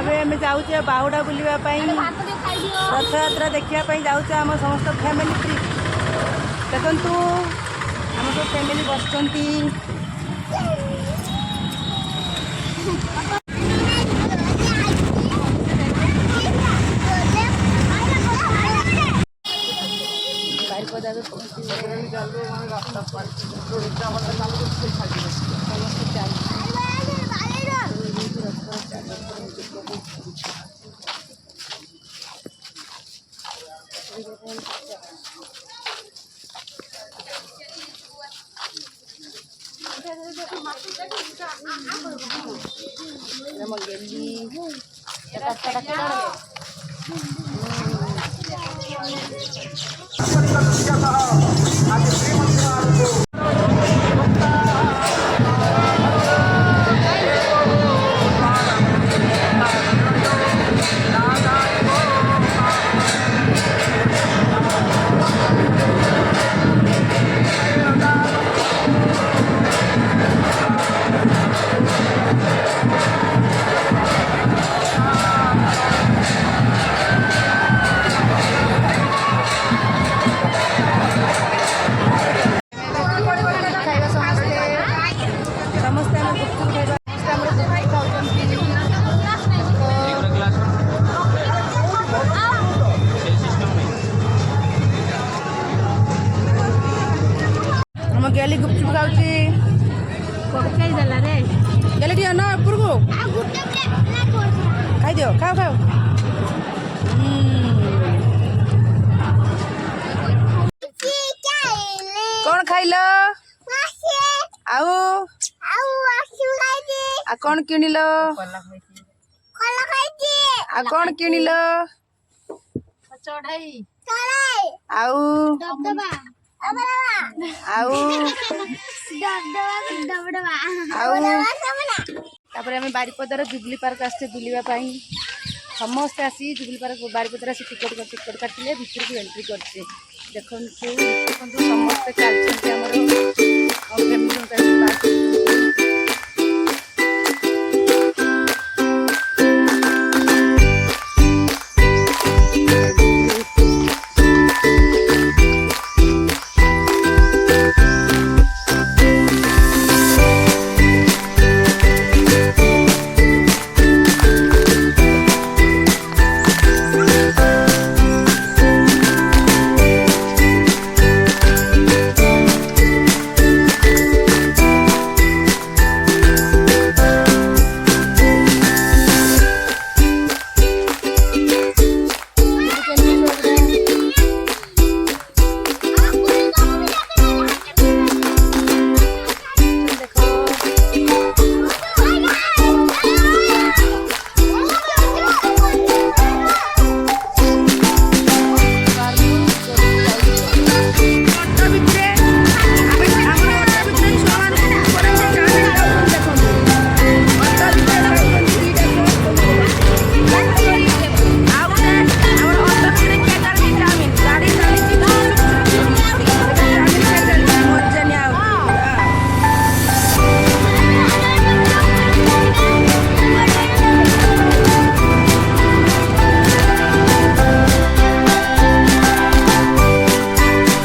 आम जाऊे बाहुड़ा बुलवाई रथ यात्रा देखापी जाऊे आम समस्त फैमिली ट्रिप देखु आम सब फैमिली बस गेली गुपचुप खाऊची गेली टी ना उपर को खाई दियो खाओ खाओ कौन खाइल आ कौन किनिल आ कौन किनिल आउ बारिपदार जुबली पार्क आसते बुलवाई समस्ते आसी जुबली पार्क बारिपदार आसी टिकट काटिले भितर को एंट्री करते देखो समस्ते चलते